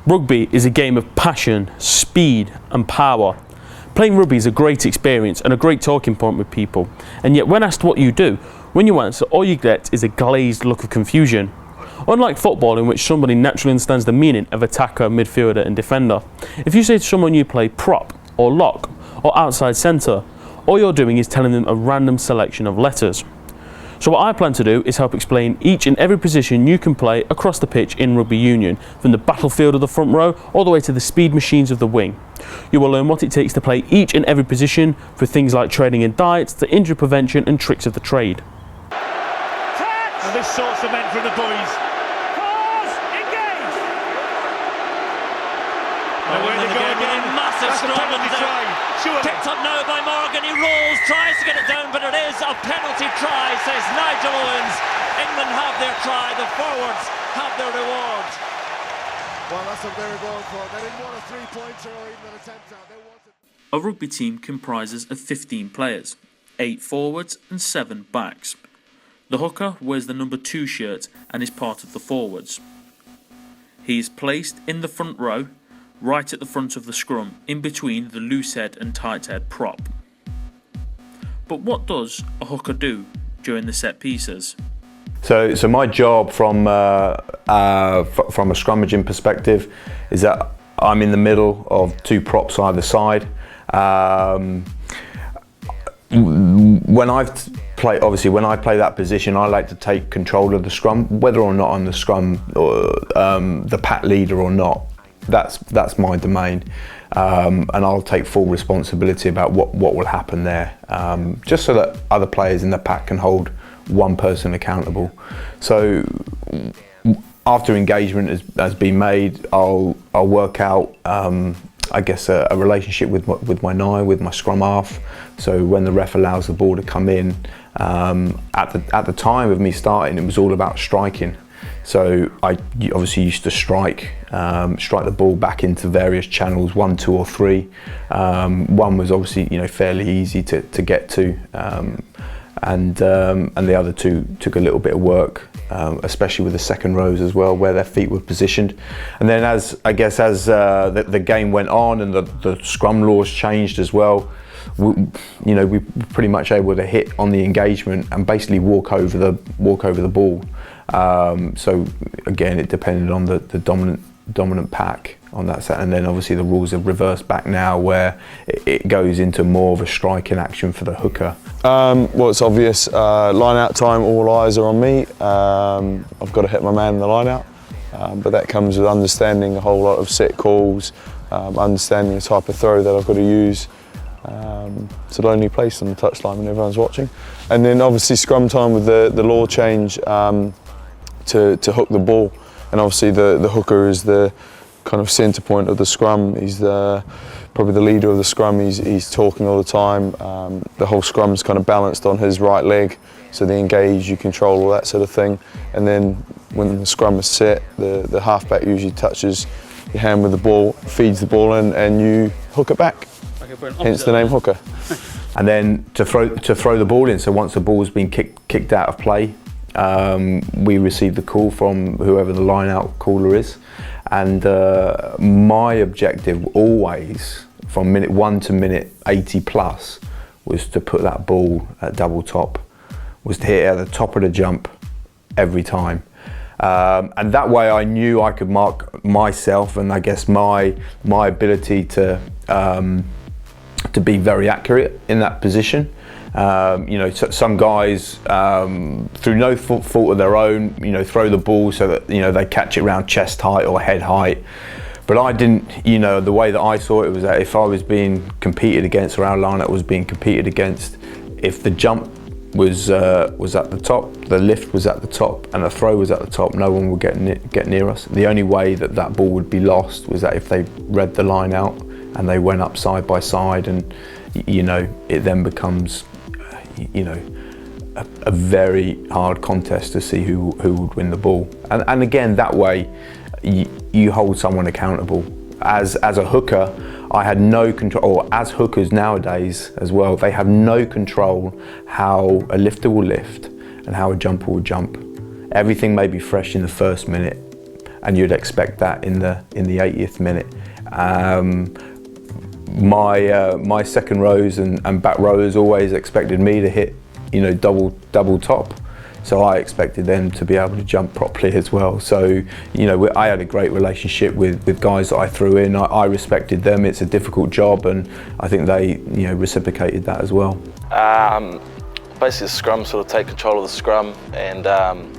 Rugby is a game of passion, speed and power. Playing rugby is a great experience and a great talking point with people, and yet when asked what you do, when you answer, all you get is a glazed look of confusion. Unlike football, in which somebody naturally understands the meaning of attacker, midfielder and defender, if you say to someone you play prop or lock or outside centre, all you're doing is telling them a random selection of letters. So what I plan to do is help explain each and every position you can play across the pitch in rugby union, from the battlefield of the front row all the way to the speed machines of the wing. You will learn what it takes to play each and every position, for things like training in diets to injury prevention and tricks of the trade. And this sorts the men from the boys. Pause, engage! And where they go again, massive scrum and picked up now by Morgan. He rolls, tries to get it down, but it is a penalty try, says Nigel Owens. England have their try, the forwards have their reward. Well, that's what they were going for. They didn't want a three-pointer or even an attempt at. They wanted... A rugby team comprises of 15 players, 8 forwards and 7 backs. The hooker wears the number 2 shirt and is part of the forwards. He is placed in the front row, right at the front of the scrum, in between the loose head and tight head prop. But what does a hooker do during the set pieces? So my job from a scrummaging perspective is that I'm in the middle of 2 props either side. When I play that position, I like to take control of the scrum, whether or not I'm the scrum or the pack leader or not. That's my domain, and I'll take full responsibility about what will happen there, just so that other players in the pack can hold one person accountable. So after engagement has been made, I'll work out I guess a relationship with my nine, with my scrum half. So when the ref allows the ball to come in, at the time of me starting, it was all about striking. So I obviously used to strike the ball back into various channels, 1, 2 or 3. One was obviously fairly easy to get to, and the other 2 took a little bit of work, especially with the second rows as well, where their feet were positioned. And then as the game went on and the scrum laws changed as well, we were pretty much able to hit on the engagement and basically walk over the ball. So again, it depended on the dominant pack on that set, and then obviously the rules have reversed back now, where it goes into more of a striking action for the hooker. Well, it's obvious. Line out time, all eyes are on me. I've got to hit my man in the line out, but that comes with understanding a whole lot of set calls, understanding the type of throw that I've got to use. It's a lonely place on the touchline when everyone's watching. And then obviously scrum time with the law change to hook the ball, and obviously the hooker is the kind of centre point of the scrum. He's probably the leader of the scrum. He's talking all the time. The whole scrum's kind of balanced on his right leg, so the engage, you control all that sort of thing. And then when the scrum is set, the halfback usually touches your hand with the ball, feeds the ball in, and you hook it back. Hence the name hooker. And then to throw the ball in. So once the ball's been kicked out of play, we receive the call from whoever the line out caller is. And my objective always, from minute 1 to minute 80 plus, was to put that ball at double top, was to hit it at the top of the jump every time. And that way I knew I could mark myself, and I guess my ability to be very accurate in that position. Some guys, through no fault of their own, throw the ball so that they catch it around chest height or head height. But I didn't. The way that I saw it was that if I was being competed against, or our lineup was being competed against, if the jump was at the top, the lift was at the top, and the throw was at the top, no one would get near us. The only way that ball would be lost was that if they read the line out and they went up side by side, and it then becomes a very hard contest to see who would win the ball. And again, that way you hold someone accountable. As a hooker, I had no control, or as hookers nowadays as well, they have no control how a lifter will lift and how a jumper will jump. Everything may be fresh in the first minute, and you'd expect that in the 80th minute. My second rows and back rowers always expected me to hit, double top. So I expected them to be able to jump properly as well. So, I had a great relationship with guys that I threw in. I respected them. It's a difficult job, and I think they, reciprocated that as well. Basically, the scrum, sort of take control of the scrum, and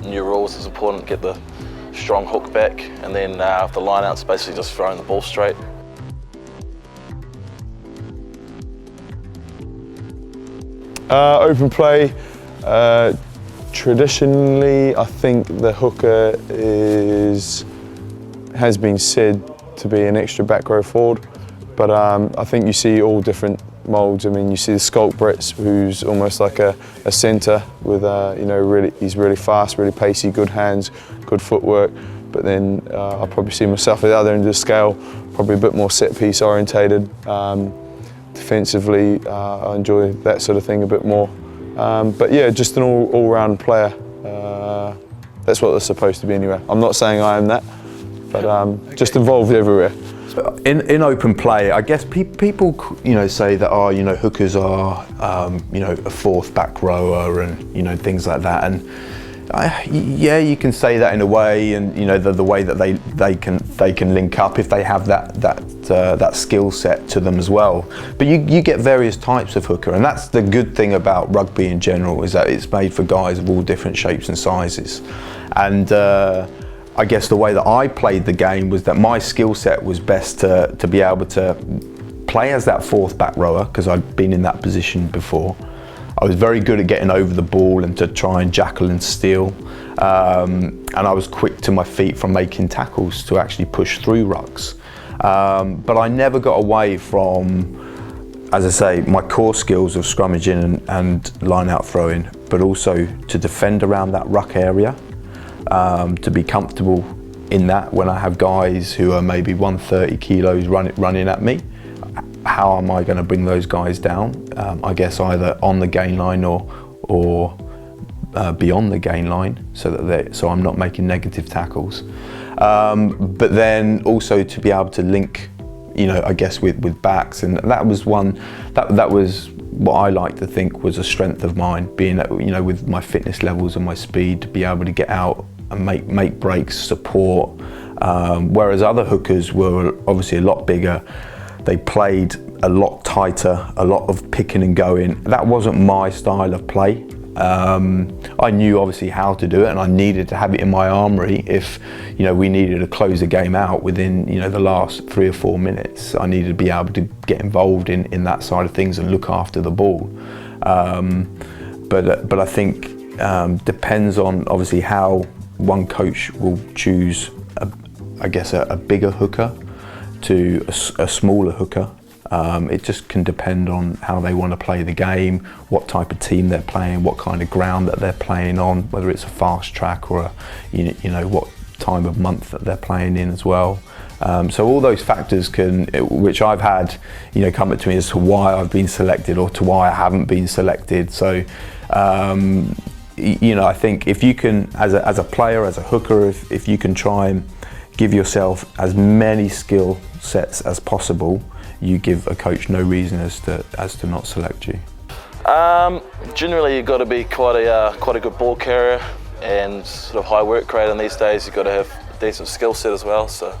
new rules is important. Get the strong hook back, and then the line out's basically just throwing the ball straight. Open play. Traditionally, I think the hooker has been said to be an extra back row forward, but I think you see all different moulds. I mean, you see the Sculpt Brits, who's almost like a centre with he's really fast, really pacey, good hands, good footwork. But then I probably see myself at the other end of the scale, probably a bit more set piece orientated. Defensively, I enjoy that sort of thing a bit more. But yeah, just an all-round player. That's what they're supposed to be anyway. I'm not saying I am that, but just involved everywhere. In open play, I guess people, say that, hookers are, a fourth back rower and, things like that. And yeah, you can say that in a way, and the way that they can link up if they have that skill set to them as well. But you get various types of hooker, and that's the good thing about rugby in general, is that it's made for guys of all different shapes and sizes. And I guess the way that I played the game was that my skill set was best to be able to play as that fourth back rower, because I'd been in that position before. I was very good at getting over the ball and to try and jackal and steal. And I was quick to my feet from making tackles to actually push through rucks. But I never got away from, as I say, my core skills of scrummaging and line out throwing, but also to defend around that ruck area, to be comfortable in that when I have guys who are maybe 130 kilos running at me. How am I going to bring those guys down? I guess either on the gain line or beyond the gain line, so I'm not making negative tackles. But then also to be able to link, I guess with backs, and that was one that was what I like to think was a strength of mine, being that, with my fitness levels and my speed, to be able to get out and make breaks, support. Whereas other hookers were obviously a lot bigger. They played a lot tighter, a lot of picking and going. That wasn't my style of play. I knew obviously how to do it, and I needed to have it in my armoury if, we needed to close the game out within, the last 3 or 4 minutes. I needed to be able to get involved in that side of things and look after the ball. But I think depends on obviously how one coach will choose, a bigger hooker to a smaller hooker. It just can depend on how they want to play the game, what type of team they're playing, what kind of ground that they're playing on, whether it's a fast track or what time of month that they're playing in as well. So all those factors which I've had, come up to me as to why I've been selected or to why I haven't been selected. So, I think if you can, as a player, as a hooker, if you can try and give yourself as many skill sets as possible, you give a coach no reason as to not select you. Generally, you've got to be quite a good ball carrier and sort of high work rate. And these days, you've got to have a decent skill set as well. So.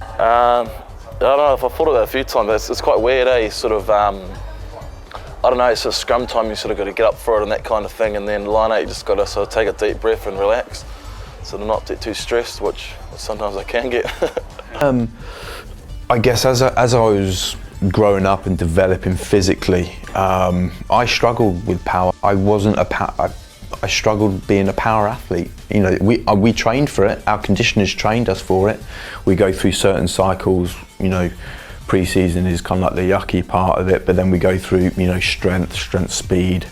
I don't know if I've thought about it a few times. It's quite weird, eh? Sort of. I don't know, it's a scrum time, you sort of got to get up for it and that kind of thing, and then line out, you just got to sort of take a deep breath and relax, so to not get too stressed, which sometimes I can get. I guess as I was growing up and developing physically, I struggled with power. I struggled being a power athlete. We trained for it, our conditioners trained us for it. We go through certain cycles, pre-season is kind of like the yucky part of it, but then we go through, strength, speed,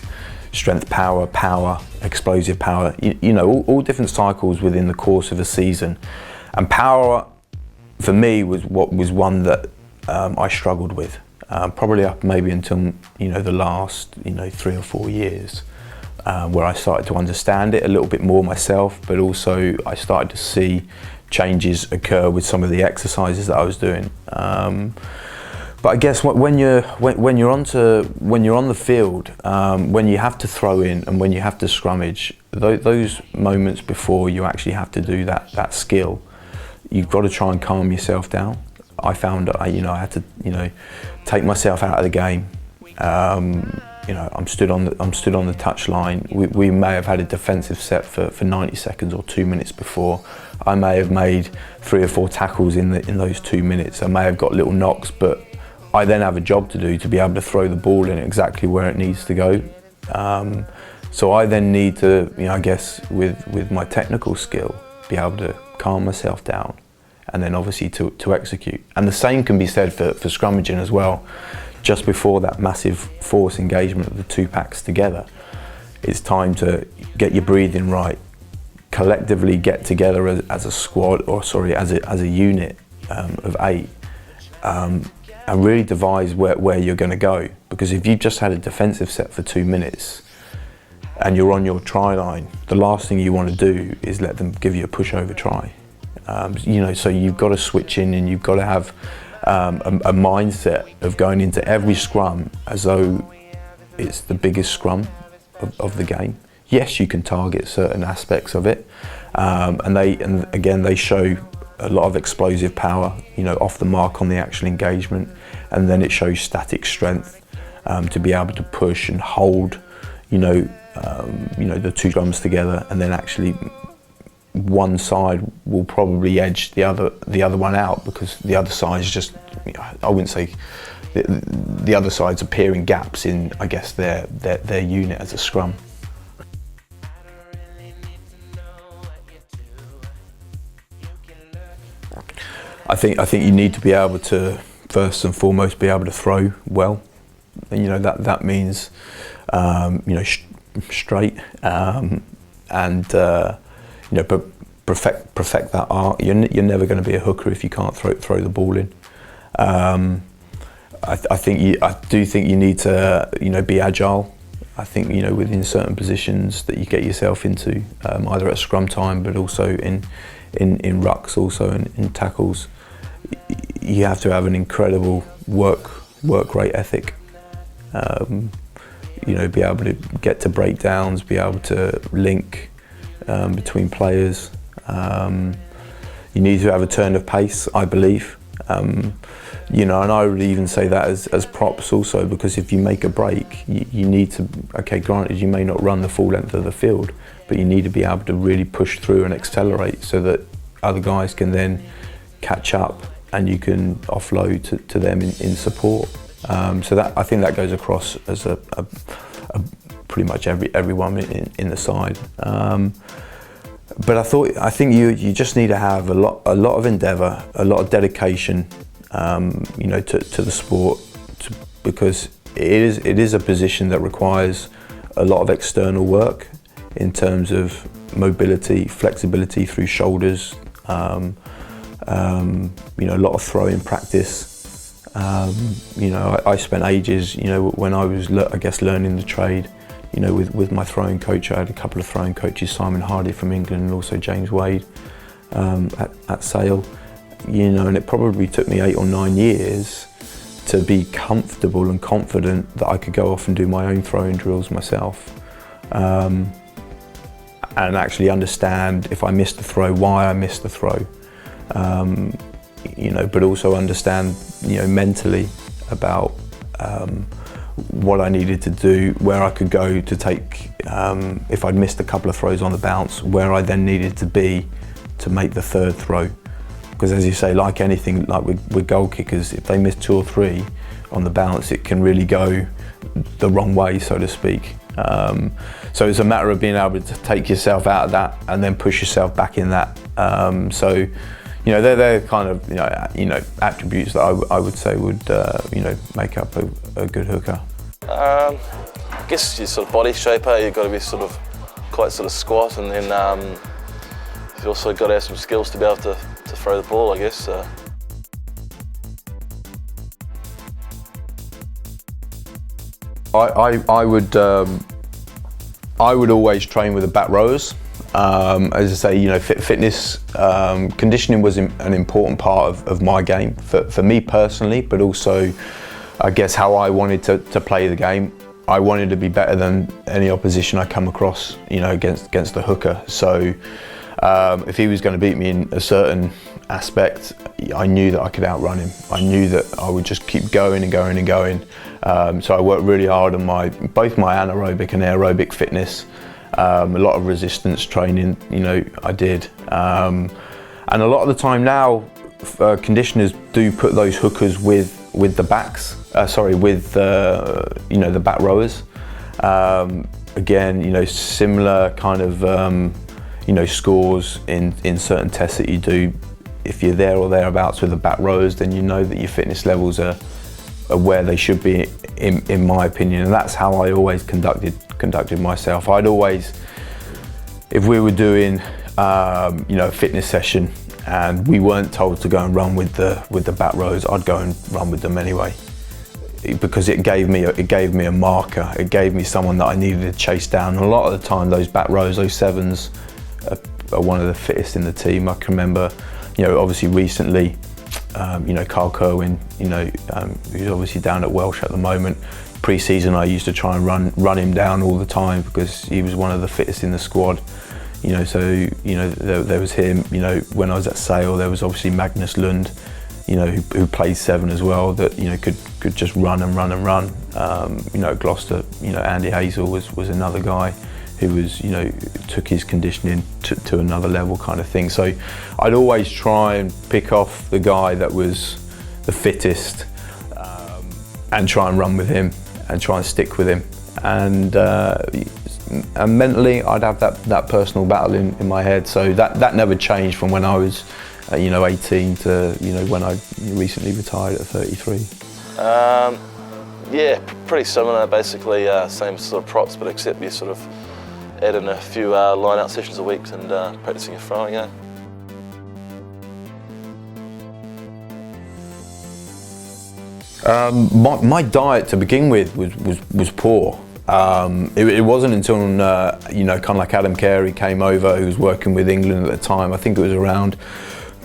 strength, power, explosive power, all different cycles within the course of a season. And power, for me, was one that I struggled with, probably up maybe until, the last, 3 or 4 years. where I started to understand it a little bit more myself, but also I started to see changes occur with some of the exercises that I was doing. But I guess when you're on the field, when you have to throw in and when you have to scrummage, those moments before you actually have to do that skill, you've got to try and calm yourself down. I found that I had to take myself out of the game. I'm stood on the touch line. We may have had a defensive set for 90 seconds or 2 minutes before. I may have made 3 or 4 tackles in those 2 minutes. I may have got little knocks, but I then have a job to do to be able to throw the ball in exactly where it needs to go. So I then need to, I guess, with my technical skill, be able to calm myself down, and then obviously to execute. And the same can be said for scrummaging as well. Just before that massive force engagement of the 2 packs together, it's time to get your breathing right, collectively get together as a squad, or sorry, as a unit of 8, and really devise where you're going to go. Because if you've just had a defensive set for 2 minutes and you're on your try line, the last thing you want to do is let them give you a pushover try. So you've got to switch in, and you've got to have a mindset of going into every scrum as though it's the biggest scrum of the game. Yes, you can target certain aspects of it, and they show a lot of explosive power, off the mark on the actual engagement, and then it shows static strength to be able to push and hold, the 2 scrums together, and then actually one side will probably edge the other one out, because the other side is just, I wouldn't say the other side's appearing gaps in, I guess, their unit as a scrum. I think you need to be able to, first and foremost, be able to throw well, and that means straight, and perfect that art. You're never going to be a hooker if you can't throw the ball in. I do think you need to be agile. I think within certain positions that you get yourself into, either at scrum time, but also in rucks, also in tackles, you have to have an incredible work rate ethic. Be able to get to breakdowns, be able to link between players. You need to have a turn of pace, I believe. And I would even say that as props also, because if you make a break, you need to, okay, granted you may not run the full length of the field, but you need to be able to really push through and accelerate so that other guys can then catch up and you can offload to them in support. So that, I think that goes across as a pretty much everyone in the side. But I think you just need to have a lot of endeavour, a lot of dedication, to the sport, because it is a position that requires a lot of external work in terms of mobility, flexibility through shoulders, a lot of throwing practice. I spent ages, when I was, learning the trade, with my throwing coach. I had a couple of throwing coaches, Simon Hartley from England and also James Wade at Sale, and it probably took me 8 or 9 years to be comfortable and confident that I could go off and do my own throwing drills myself, and actually understand if I missed a throw, why I missed the throw, but also understand, mentally about what I needed to do, where I could go to take, if I'd missed a couple of throws on the bounce, where I then needed to be to make the 3rd throw. Because as you say, like anything, like with goal kickers, if they miss 2 or 3 on the bounce, it can really go the wrong way, so to speak. So it's a matter of being able to take yourself out of that and then push yourself back in that. So, they're kind of, attributes that I would say would, make up a good hooker. I guess your sort of body shape, you've got to be sort of quite sort of squat, and then you've also got to have some skills to be able to throw the ball, I guess. I would I would always train with the back rowers. As I say, you know, fitness, conditioning was an important part of my game for me personally, but also, I guess, how I wanted to play the game. I wanted to be better than any opposition I come across, you know, against the hooker. So if he was going to beat me in a certain aspect, I knew that I could outrun him. I knew that I would just keep going and going and going. So I worked really hard on both my anaerobic and aerobic fitness. A lot of resistance training, you know, I did. And a lot of the time now, conditioners do put those hookers with the backs. With you know, the back rowers. Again, you know, similar kind of you know, scores in certain tests that you do. If you're there or thereabouts with the back rowers, then you know that your fitness levels are where they should be, in my opinion. And that's how I always conducted myself. I'd always, if we were doing you know, a fitness session and we weren't told to go and run with the back rows, I'd go and run with them anyway, because it gave me a marker. It gave me someone that I needed to chase down. And a lot of the time, those back rows, those sevens, are one of the fittest in the team. I can remember, you know, obviously recently, you know, Carl Kerwin, you know, who's obviously down at Welsh at the moment. Pre-season, I used to try and run him down all the time because he was one of the fittest in the squad. You know, so, you know, there was him. You know, when I was at Sale, there was obviously Magnus Lund, you know, who played seven as well, that, you know, could just run and run and run. You know, at Gloucester, you know, Andy Hazel was another guy who was, you know, took his conditioning to another level kind of thing. So I'd always try and pick off the guy that was the fittest and try and run with him and try and stick with him. And mentally, I'd have that personal battle in my head. So that never changed from when I was, you know, 18 to, you know, when I recently retired at 33. Yeah, pretty similar. Basically, same sort of props, but except you sort of add in a few line-out sessions a week and practicing your throwing game. My diet to begin with was poor. It wasn't until you know, kind of like Adam Carey came over, who was working with England at the time. I think it was around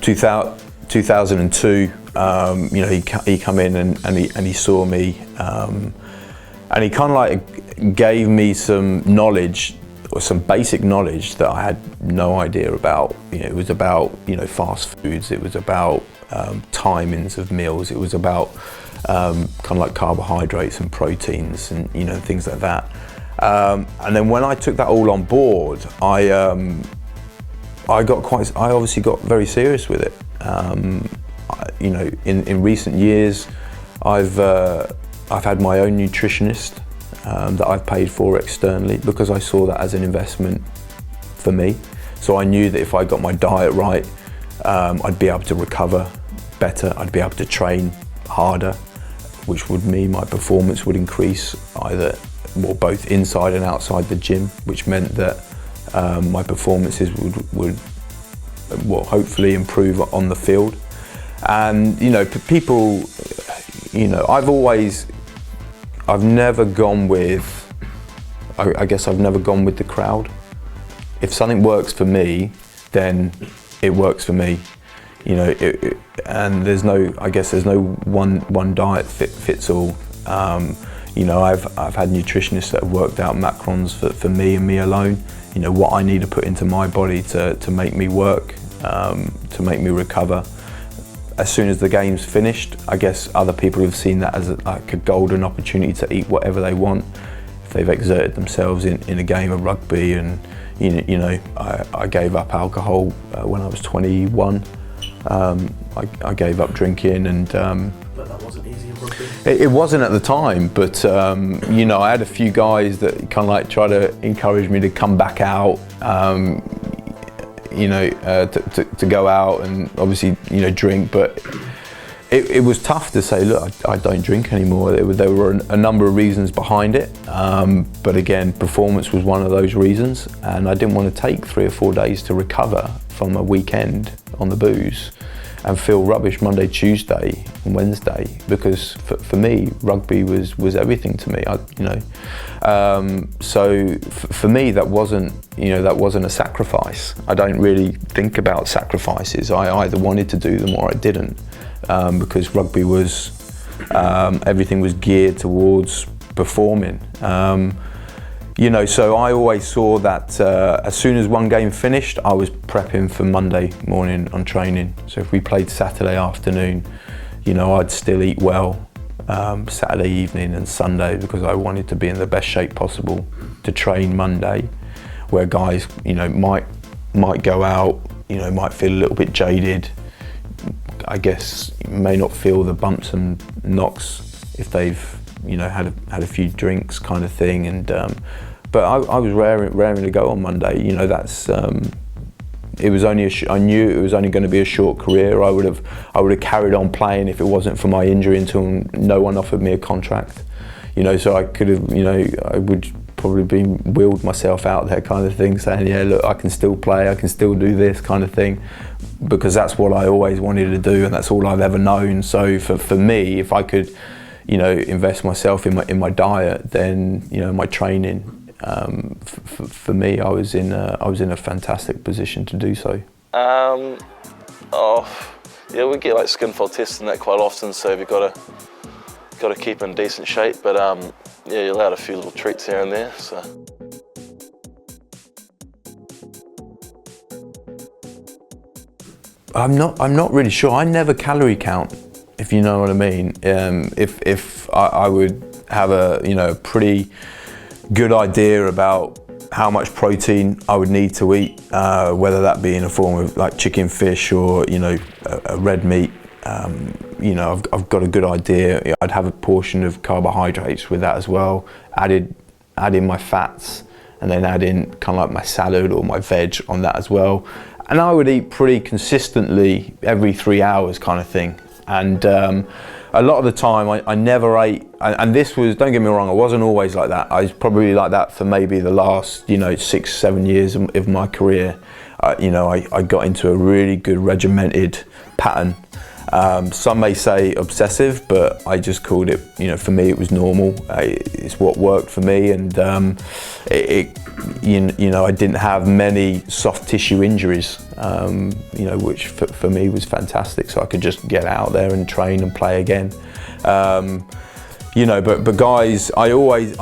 2002. You know, he come in and he saw me, and he kind of like gave me some knowledge, or some basic knowledge that I had no idea about. You know, it was about, you know, fast foods. It was about timings of meals. It was about kind of like carbohydrates and proteins and, you know, things like that. And then when I took that all on board, I obviously got very serious with it. You know, in recent years, I've had my own nutritionist that I've paid for externally, because I saw that as an investment for me. So I knew that if I got my diet right, I'd be able to recover better. I'd be able to train harder, which would mean my performance would increase both inside and outside the gym, which meant that my performances would hopefully improve on the field. And, you know, people, you know, I've never gone with, I guess I've never gone with the crowd. If something works for me, then it works for me. You know, and there's no one diet fits all. You know, I've had nutritionists that have worked out macrons for me and me alone. You know, what I need to put into my body to make me work, to make me recover. As soon as the game's finished, I guess other people have seen that as like a golden opportunity to eat whatever they want. If they've exerted themselves in a game of rugby, and you know, I gave up alcohol when I was 21. I gave up drinking, and But that wasn't easy in rugby. it wasn't at the time. But you know, I had a few guys that kind of like try to encourage me to come back out. You know, to go out and obviously, you know, drink, but it was tough to say, look, I don't drink anymore. There were a number of reasons behind it, but again, performance was one of those reasons, and I didn't want to take 3 or 4 days to recover from a weekend on the booze and feel rubbish Monday, Tuesday, and Wednesday, because for me, rugby was everything to me. So for me, that wasn't a sacrifice. I don't really think about sacrifices. I either wanted to do them or I didn't, because rugby was everything was geared towards performing. So I always saw that as soon as one game finished, I was prepping for Monday morning on training. So if we played Saturday afternoon, I'd still eat well Saturday evening and Sunday, because I wanted to be in the best shape possible to train Monday, where guys, might go out, might feel a little bit jaded. I guess may not feel the bumps and knocks if they've had a few drinks, kind of thing, and but I was raring to go on Monday. It was only I knew it was only going to be a short career. I would have carried on playing if it wasn't for my injury until no one offered me a contract. So I could have, I would probably be wheeled myself out there, kind of thing, saying, yeah, look, I can still play, I can still do this, kind of thing, because that's what I always wanted to do, and that's all I've ever known. So for me, if I could, invest myself in my diet, then my training. For me, I was in a fantastic position to do so. Yeah, we get like skin fold tests and that quite often, so you've got to keep in decent shape. But yeah, you're allowed a few little treats here and there. So. I'm not really sure. I never calorie count, if you know what I mean. If I would have a pretty good idea about how much protein I would need to eat, whether that be in a form of like chicken, fish, or a red meat. I've got a good idea. I'd have a portion of carbohydrates with that as well. Add in my fats, and then add in kind of like my salad or my veg on that as well. And I would eat pretty consistently every 3 hours, kind of thing. And a lot of the time I never ate, and this was, don't get me wrong, I wasn't always like that. I was probably like that for maybe the last 6-7 years of my career. I got into a really good regimented pattern. Some may say obsessive, but I just called it, for me it was normal. It's what worked for me, and I didn't have many soft tissue injuries, which for me was fantastic. So I could just get out there and train and play again. But guys, I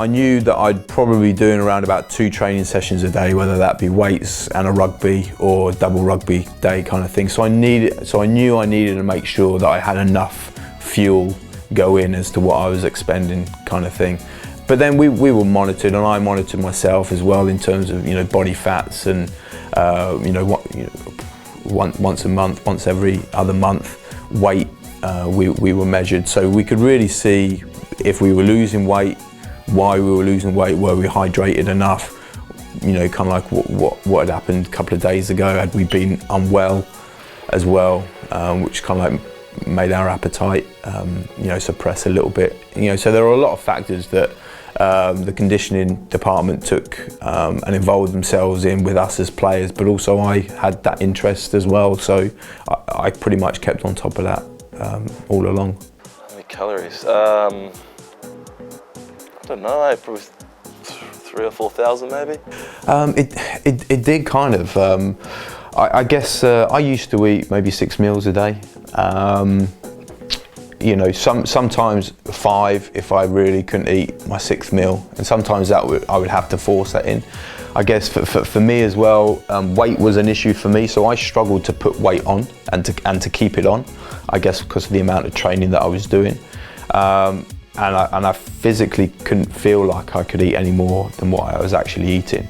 knew that I'd probably be doing around about 2 training sessions a day, whether that be weights and a rugby or double rugby day, kind of thing. So I knew I needed to make sure that I had enough fuel go in as to what I was expending, kind of thing. But then we were monitored, and I monitored myself as well in terms of body fats, and once a month, once every other month, weight. We were measured, so we could really see if we were losing weight, why we were losing weight, were we hydrated enough, kind of like what had happened a couple of days ago, had we been unwell as well, which kind of like made our appetite suppress a little bit. So there are a lot of factors that the conditioning department took and involved themselves in with us as players, but also I had that interest as well, so I pretty much kept on top of that all along. How many calories? I don't know, probably 3,000 or 4,000 maybe. It did kind of. I guess I used to eat maybe 6 meals a day. Sometimes 5 if I really couldn't eat my 6th meal, and sometimes I would have to force that in. I guess for me as well, weight was an issue for me, so I struggled to put weight on and to keep it on. I guess because of the amount of training that I was doing, and I physically couldn't feel like I could eat any more than what I was actually eating,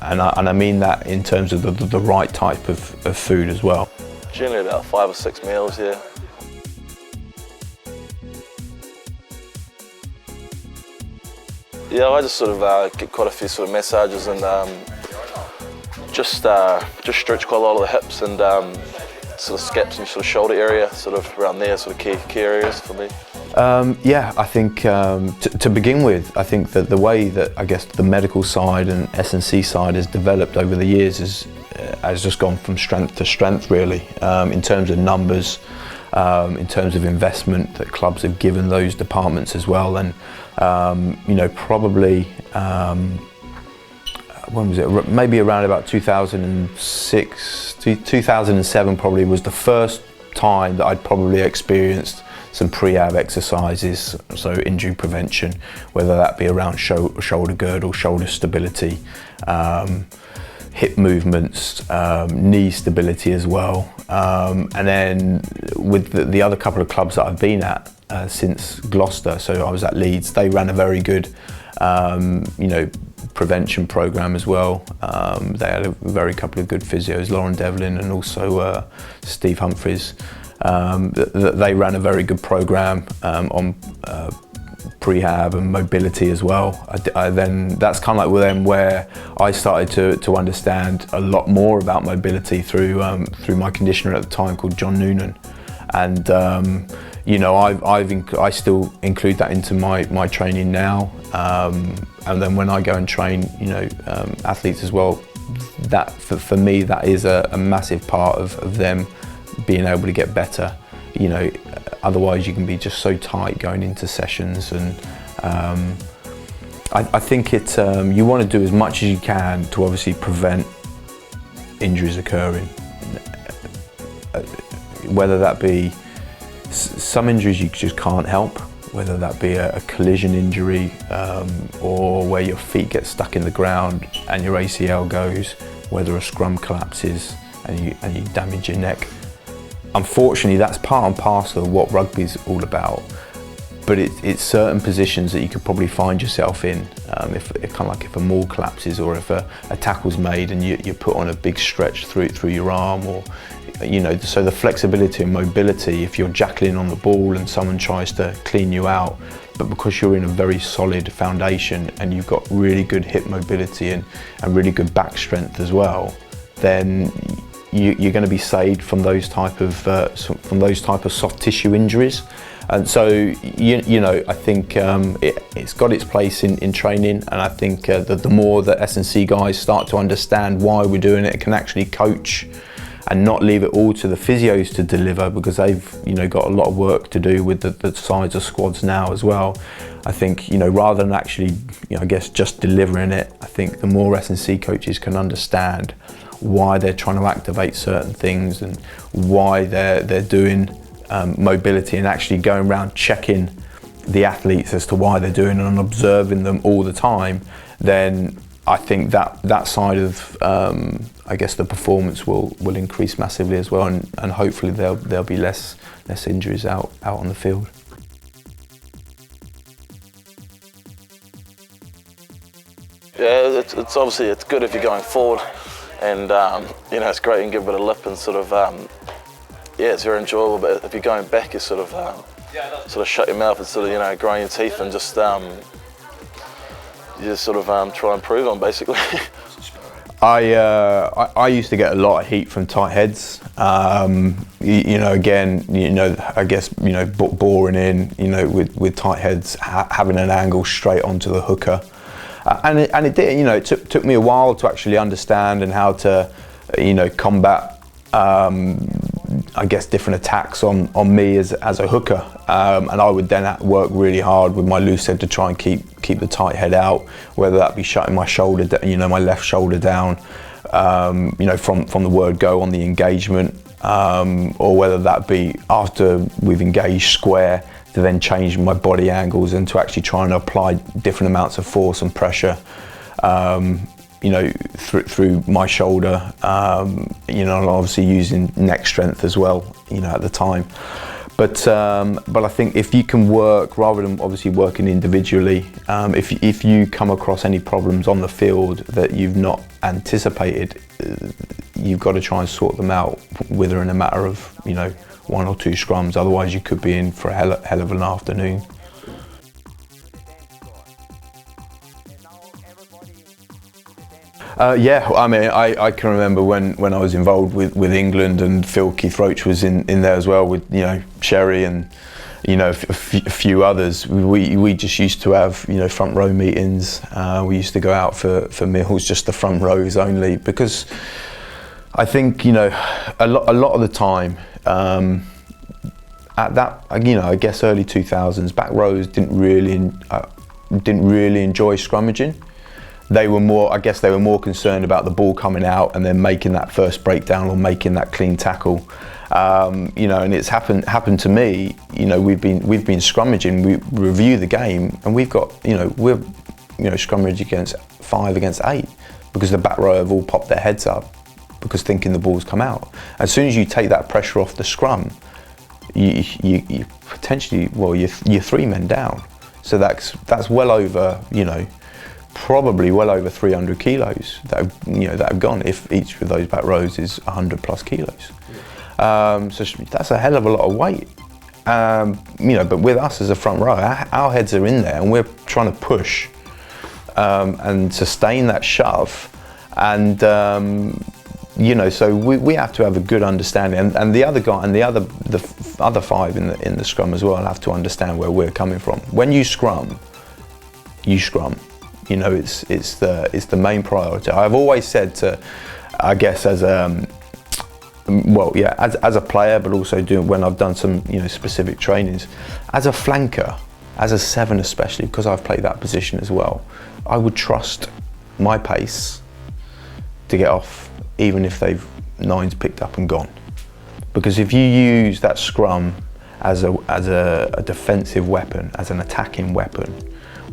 and I mean that in terms of the right type of food as well. Generally about 5 or 6 meals, yeah. Yeah, I just sort of get quite a few sort of massages, and just stretch quite a lot of the hips and sort of scaps and sort of shoulder area, sort of around there, sort of key areas for me. Yeah, I think to begin with, I think that the way that I guess the medical side and S&C side has developed over the years has just gone from strength to strength, really, in terms of numbers, in terms of investment that clubs have given those departments as well. And probably when was it? Maybe around about 2006, 2007 probably was the first time that I'd probably experienced some prehab exercises, so injury prevention, whether that be around shoulder girdle, shoulder stability, hip movements, knee stability as well. And then with the other couple of clubs that I've been at since Gloucester, so I was at Leeds, they ran a very good prevention program as well. They had a very couple of good physios, Lauren Devlin and also Steve Humphreys. They ran a very good program on prehab and mobility as well. Then that's kind of like with them where I started to understand a lot more about mobility through my conditioner at the time called John Noonan, and I still include that into my training now. And then when I go and train, athletes as well, that for me that is a massive part of them being able to get better. Otherwise you can be just so tight going into sessions, and I think you want to do as much as you can to obviously prevent injuries occurring, whether that be some injuries you just can't help, whether that be a collision injury or where your feet get stuck in the ground and your ACL goes, whether a scrum collapses and you damage your neck. Unfortunately, that's part and parcel of what rugby's all about, but it's certain positions that you could probably find yourself in if kind of like if a maul collapses, or if a tackle's made and you put on a big stretch through your arm, or so the flexibility and mobility, if you're jackling on the ball and someone tries to clean you out, but because you're in a very solid foundation and you've got really good hip mobility and really good back strength as well, then you're going to be saved from those type of soft tissue injuries. And so I think it's got its place in training, and I think that the more that S&C guys start to understand why we're doing it, can actually coach and not leave it all to the physios to deliver, because they've got a lot of work to do with the size of squads now as well. I think rather than actually I guess just delivering it, I think the more S&C coaches can understand why they're trying to activate certain things and why they're doing mobility, and actually going around checking the athletes as to why they're doing it and observing them all the time, then I think that side of I guess the performance will increase massively as well, and hopefully there'll be less injuries out on the field. Yeah, it's obviously it's good if you're going forward, and it's great you can give a bit of lip and sort of it's very enjoyable. But if you're going back, you sort of shut your mouth and sort of grind your teeth and just you just sort of try and improve on, basically. I used to get a lot of heat from tight heads. Again, I guess boring in, with tight heads, having an angle straight onto the hooker, and it did. It took me a while to actually understand and how to, combat. I guess different attacks on me as a hooker, and I would then work really hard with my loose head to try and keep the tight head out, whether that be shutting my shoulder, my left shoulder down, from the word go on the engagement, or whether that be after we've engaged square to then change my body angles and to actually try and apply different amounts of force and pressure. Through my shoulder, obviously using neck strength as well, at the time. But I think if you can work, rather than obviously working individually, if you come across any problems on the field that you've not anticipated, you've got to try and sort them out within a matter of, one or two scrums. Otherwise you could be in for a hell of an afternoon. I can remember when I was involved with England, and Phil Keith Roach was in there as well with Sherry, and a few others. We just used to have, front row meetings. We used to go out for meals, just the front rows only, because I think, a lot of the time, at that, I guess early 2000s, back rows didn't really enjoy scrummaging. They were more concerned about the ball coming out and then making that first breakdown or making that clean tackle. And it's happened to me. We've been scrummaging. We review the game, and we've got we're scrummage against 5 against 8 because the back row have all popped their heads up because thinking the ball's come out. As soon as you take that pressure off the scrum, you potentially, you're 3 men down. So that's well over, probably well over 300 kilos that have gone if each of those back rows is 100 plus kilos. So that's a hell of a lot of weight. But with us as a front row, our heads are in there and we're trying to push and sustain that shove. And so we have to have a good understanding, and the other guy and the other 5 in the scrum as well have to understand where we're coming from. When you scrum, you scrum. It's the main priority. I've always said to, I guess as a player, but also when I've done some specific trainings, as a flanker, as a 7 especially, because I've played that position as well, I would trust my pace to get off, even if they've 9's picked up and gone. Because if you use that scrum as a defensive weapon, as an attacking weapon,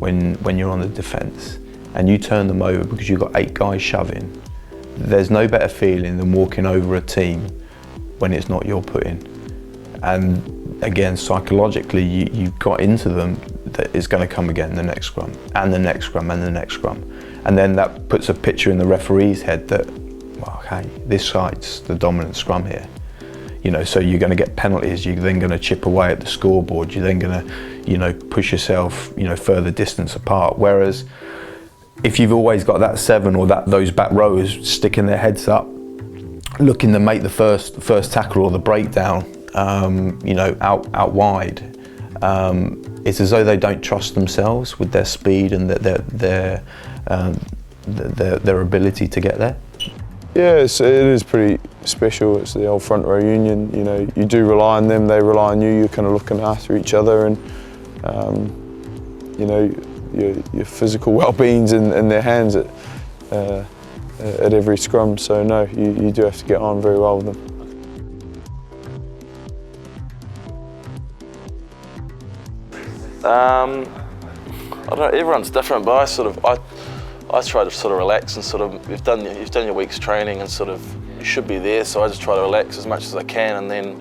when you're on the defence, and you turn them over because you've got 8 guys shoving, there's no better feeling than walking over a team when it's not your putting. And again, psychologically, you've got into them that it's going to come again the next scrum, and the next scrum, and the next scrum. And then that puts a picture in the referee's head that, okay, this side's the dominant scrum here. So you're going to get penalties, you're then going to chip away at the scoreboard, you're then going to, push yourself, further distance apart. Whereas if you've always got that 7 or those back rows sticking their heads up, looking to make the first tackle or the breakdown, out wide, it's as though they don't trust themselves with their speed and their ability to get there. Yeah, it is pretty special. It's the old front row union. You do rely on them, they rely on you. You're kind of looking after each other, and your physical well-being's in their hands at every scrum. So no, you do have to get on very well with them. I don't know. Everyone's different, but I try to sort of relax and sort of, you've done your week's training and sort of you should be there, so I just try to relax as much as I can, and then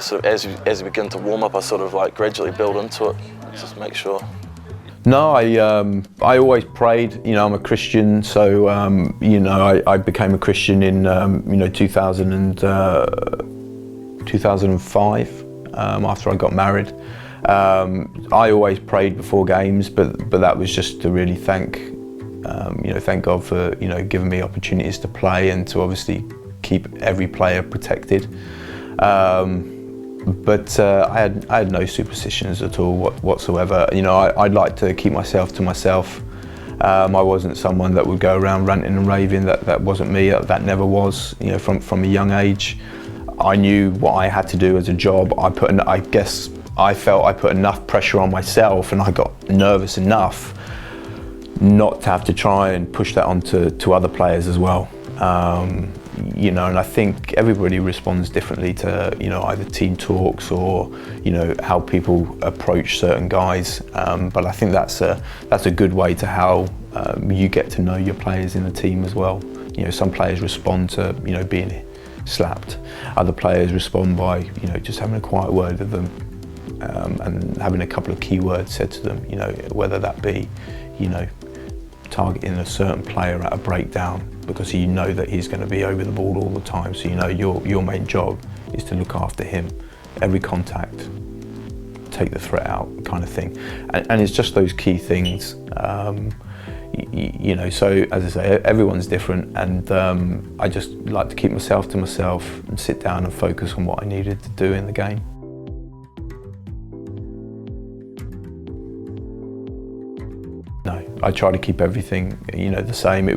sort of as you begin to warm up, I sort of like gradually build into it, just make sure. No, I always prayed. I'm a Christian, so I became a Christian in 2005 after I got married. I always prayed before games, but that was just to really thank God for giving me opportunities to play and to obviously keep every player protected. But I had no superstitions at all whatsoever. I'd like to keep myself to myself. I wasn't someone that would go around ranting and raving. That wasn't me. That never was. From a young age, I knew what I had to do as a job. I felt I put enough pressure on myself, and I got nervous enough not to have to try and push that onto other players as well. And I think everybody responds differently to either team talks or how people approach certain guys. But I think that's a good way to how you get to know your players in the team as well. Some players respond to being slapped. Other players respond by just having a quiet word with them. And having a couple of key words said to them, whether that be, targeting a certain player at a breakdown because you know that he's going to be over the ball all the time. So your main job is to look after him. Every contact, take the threat out, kind of thing. And it's just those key things. So as I say, everyone's different, and I just like to keep myself to myself and sit down and focus on what I needed to do in the game. I try to keep everything, you know, the same.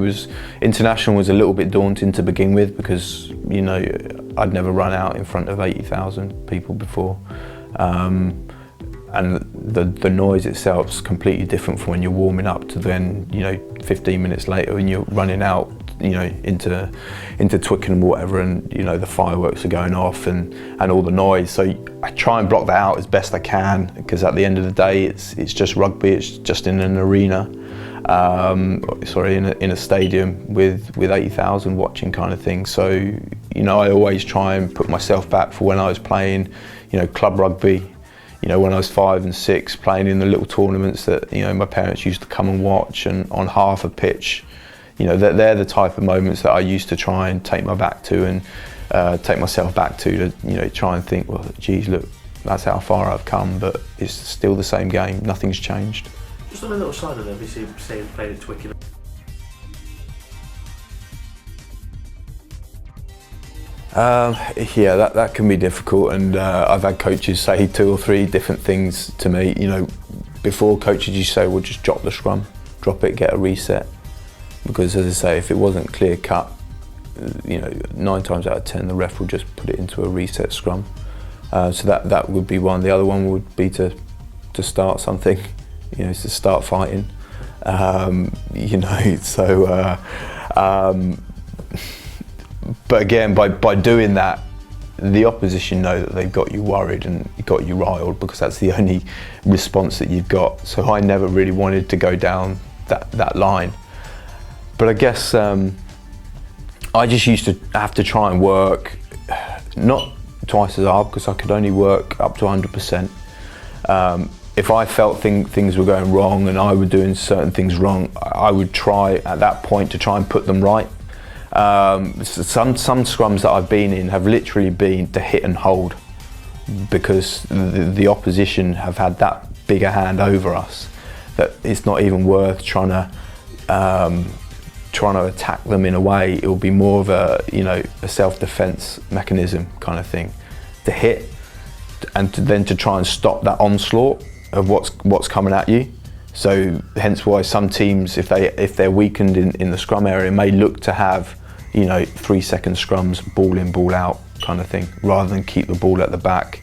International was a little bit daunting to begin with because, you know, I'd never run out in front of 80,000 people before. And the noise itself is completely different from when you're warming up to then, you know, 15 minutes later when you're running out, you know, into Twickenham or whatever, and you know the fireworks are going off and all the noise. So I try and block that out as best I can, because at the end of the day it's just rugby. It's just in an arena, in a stadium with 80,000 watching, kind of thing. So, you know, I always try and put myself back for when I was playing, you know, club rugby. You know, when I was 5 and 6, playing in the little tournaments that, you know, my parents used to come and watch, and on half a pitch, you know, they're the type of moments that I used to try and take my back to and take myself back to, you know, try and think, well, geez, look, that's how far I've come, but it's still the same game, nothing's changed. Just on the little side of it, obviously, saying playing at Twickenham. Yeah, that can be difficult, and I've had coaches say 2 or 3 different things to me. You know, before coaches used to say, well, just drop the scrum, drop it, get a reset. Because as I say, if it wasn't clear cut, you know, 9 times out of 10 the ref would just put it into a reset scrum. So that would be one. The other one would be to start something, you know, to start fighting. You know, so. But again, by doing that, the opposition know that they've got you worried and got you riled, because that's the only response that you've got. So I never really wanted to go down that line. But I guess I just used to have to try and work, not twice as hard, because I could only work up to 100%. If I felt things were going wrong and I were doing certain things wrong, I would try at that point to try and put them right. Some scrums that I've been in have literally been to hit and hold, because the opposition have had that bigger hand over us that it's not even worth trying to attack them in a way. It will be more of a, you know, a self-defense mechanism kind of thing, to hit and then to try and stop that onslaught of what's coming at you. So hence why some teams, if they're weakened in the scrum area, may look to have, you know, 3-second scrums, ball in, ball out kind of thing, rather than keep the ball at the back.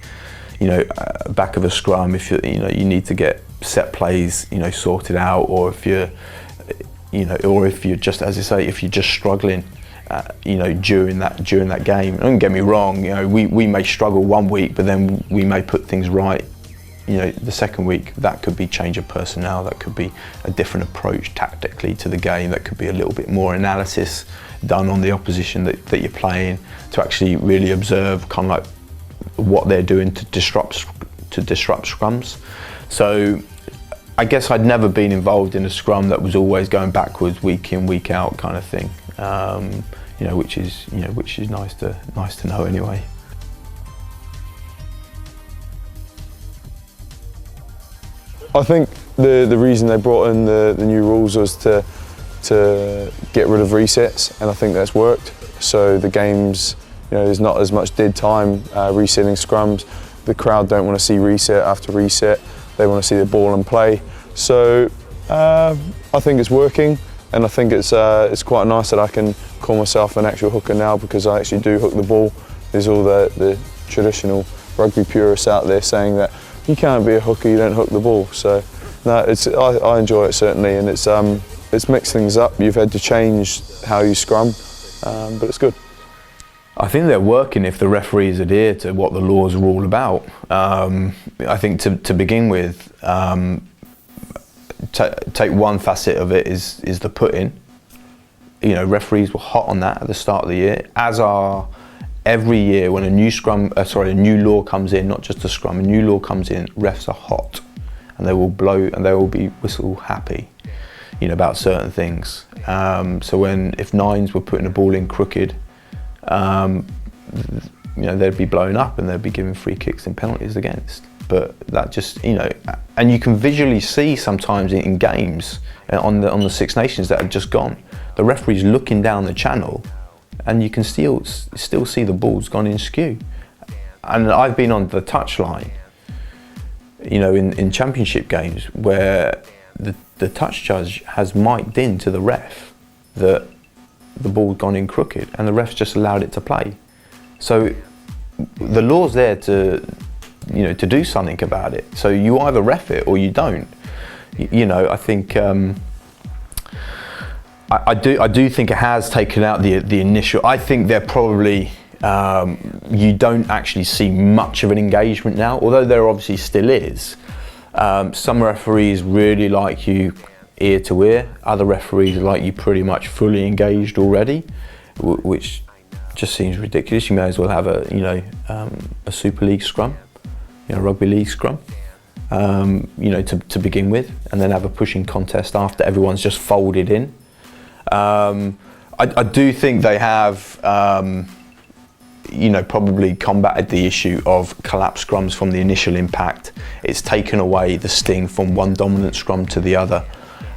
You know, back of a scrum, if you know you need to get set plays, you know, sorted out, or if you're, you know, or if you're just, as I say, if you're just struggling, you know, during that game. Don't get me wrong, you know, we may struggle one week, but then we may put things right. You know, the second week, that could be change of personnel, that could be a different approach tactically to the game, that could be a little bit more analysis done on the opposition that you're playing, to actually really observe kind of like what they're doing to disrupt scrums. So I guess I'd never been involved in a scrum that was always going backwards week in, week out kind of thing. You know, which is nice to know anyway. I think the reason they brought in the new rules was to get rid of resets, and I think that's worked. So the games, you know, there's not as much dead time resetting scrums. The crowd don't want to see reset after reset. They want to see the ball and play. So I think it's working, and I think it's quite nice that I can call myself an actual hooker now, because I actually do hook the ball. There's all the traditional rugby purists out there saying that you can't be a hooker, you don't hook the ball. So no, I enjoy it certainly, and it's mixed things up. You've had to change how you scrum, but it's good. I think they're working if the referees adhere to what the laws are all about. I think to begin with, take one facet of it is the put-in. You know, referees were hot on that at the start of the year, as are every year when a new law comes in, not just a scrum, a new law comes in, refs are hot, and they will blow and they will be whistle happy, you know, about certain things. So if nines were putting a ball in crooked, you know, they'd be blown up and they'd be giving free kicks and penalties against. But that just, you know, and you can visually see sometimes in games on the Six Nations that have just gone, the referee's looking down the channel, and you can still see the ball's gone in skew. And I've been on the touchline, you know, in championship games where the touch judge has mic'd in to the ref that the ball's gone in crooked, and the ref's just allowed it to play. So the law's there to, you know, to do something about it. So you either ref it or you don't. You know, I think I do think it has taken out the initial. I think they're probably you don't actually see much of an engagement now, although there obviously still is. Some referees really like you ear to ear. Other referees like you pretty much fully engaged already, which just seems ridiculous. You may as well have a Super League scrum, you know, Rugby League scrum, you know, to begin with, and then have a pushing contest after everyone's just folded in. I do think they have, you know, probably combated the issue of collapsed scrums from the initial impact. It's taken away the sting from one dominant scrum to the other.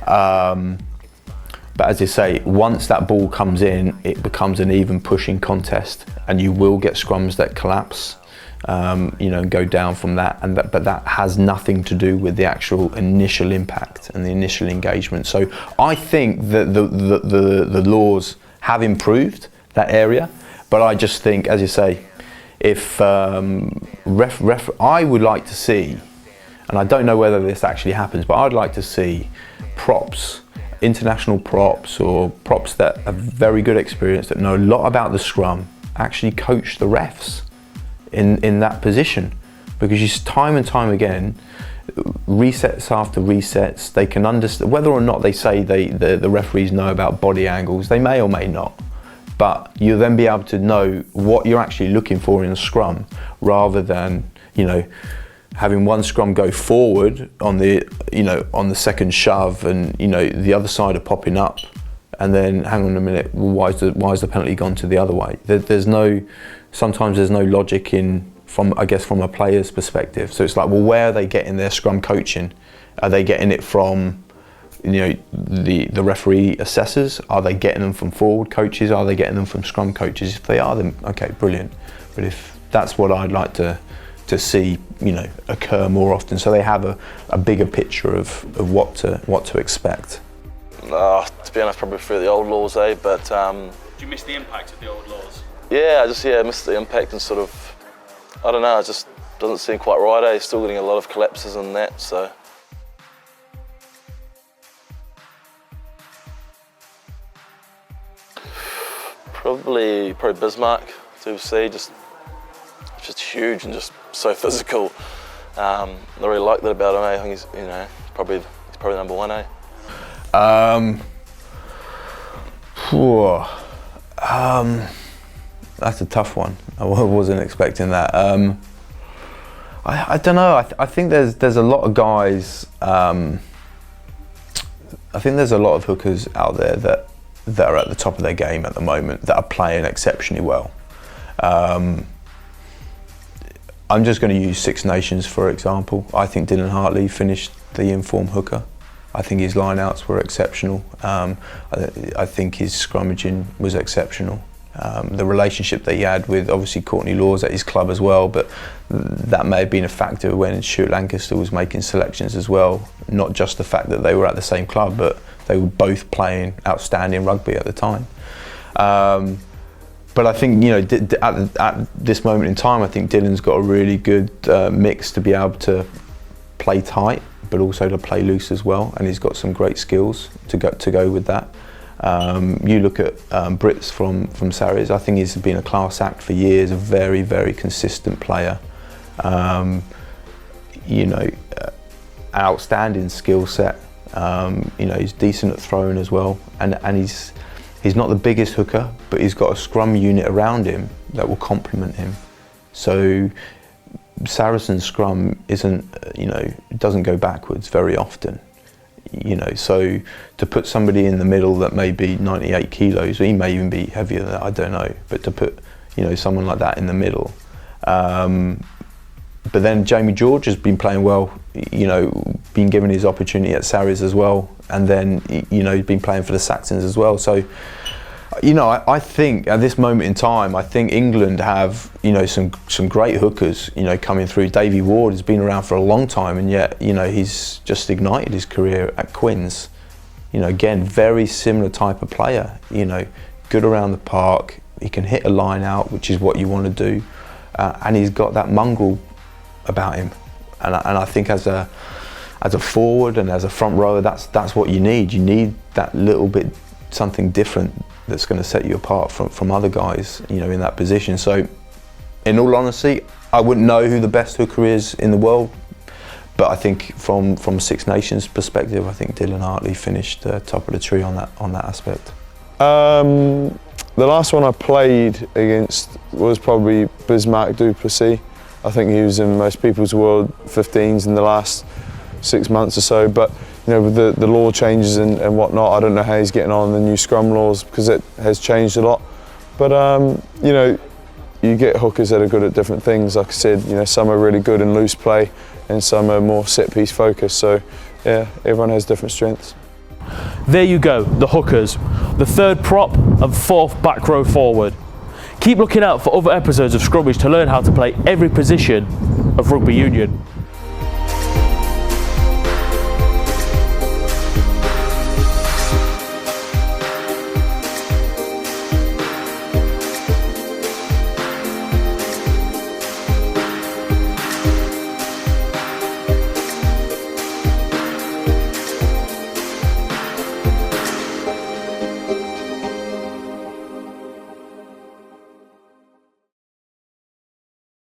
But as I say, once that ball comes in, it becomes an even pushing contest, and you will get scrums that collapse, you know, and go down from that. But that has nothing to do with the actual initial impact and the initial engagement. So I think that the laws have improved that area. But I just think, as you say, if I would like to see, and I don't know whether this actually happens, but I'd like to see props, international props, or props that have very good experience, that know a lot about the scrum, actually coach the refs in that position. Because you time and time again, resets after resets, they can understand, whether or not they say the referees know about body angles, they may or may not. But you'll then be able to know what you're actually looking for in a scrum, rather than, you know, having one scrum go forward on the, you know, on the second shove, and, you know, the other side are popping up, and then hang on a minute, why is the penalty gone to the other way? Sometimes there's no logic from a player's perspective. So it's like, well, where are they getting their scrum coaching? Are they getting it from, you know, the referee assessors? Are they getting them from forward coaches? Are they getting them from scrum coaches? If they are, then okay, brilliant. But if that's what I'd like to see, you know, occur more often, so they have a bigger picture of what to expect. To be honest, probably through the old laws, but Do you miss the impact of the old laws? yeah, I missed the impact, and sort of, I don't know, it just doesn't seem quite right. Still getting a lot of collapses and that, so. Probably Bismarck to see, just huge and just so physical. I really like that about him. I think he's, you know, probably number one. That's a tough one. I wasn't expecting that. I don't know. I think there's a lot of guys. I think there's a lot of hookers out there that are at the top of their game at the moment, that are playing exceptionally well. I'm just going to use Six Nations for example. I think Dylan Hartley finished the inform hooker. I think his line-outs were exceptional. I think his scrummaging was exceptional. The relationship that he had with obviously Courtney Laws at his club as well, but that may have been a factor when Stuart Lancaster was making selections as well. Not just the fact that they were at the same club, but they were both playing outstanding rugby at the time. But I think, you know, at this moment in time, I think Dylan's got a really good mix to be able to play tight, but also to play loose as well, and he's got some great skills to go with that. You look at Brits from Sarries. I think he's been a class act for years, a very, very consistent player. You know, outstanding skill set. You know, he's decent at throwing as well, and he's not the biggest hooker, but he's got a scrum unit around him that will complement him. So Saracen's scrum isn't, you know, doesn't go backwards very often. You know, so to put somebody in the middle that may be 98 kilos, he may even be heavier than that, I don't know, but to put, you know, someone like that in the middle. But then Jamie George has been playing well, you know, been given his opportunity at Sarries as well, and then, you know, he's been playing for the Saxons as well. So You know, I think at this moment in time, I think England have, you know, some great hookers, you know, coming through. Davey Ward has been around for a long time, and yet, you know, he's just ignited his career at Quins. You know, again, very similar type of player. You know, good around the park. He can hit a line out, which is what you want to do, and he's got that mongrel about him. And I think as a forward and as a front rower, that's what you need. You need that little bit something different that's going to set you apart from other guys, you know, in that position. So, in all honesty, I wouldn't know who the best hooker is in the world, but I think from Six Nations perspective, I think Dylan Hartley finished top of the tree on that aspect. The last one I played against was probably Bismarck Duplessis. I think he was in most people's world 15s in the last 6 months or so, but you know, with the law changes and whatnot, I don't know how he's getting on the new Scrum laws because it has changed a lot. But you know, you get hookers that are good at different things. Like I said, you know, some are really good in loose play and some are more set piece focused. So yeah, everyone has different strengths. There you go, the hookers, the third prop and fourth back row forward. Keep looking out for other episodes of Scrummage to learn how to play every position of rugby union.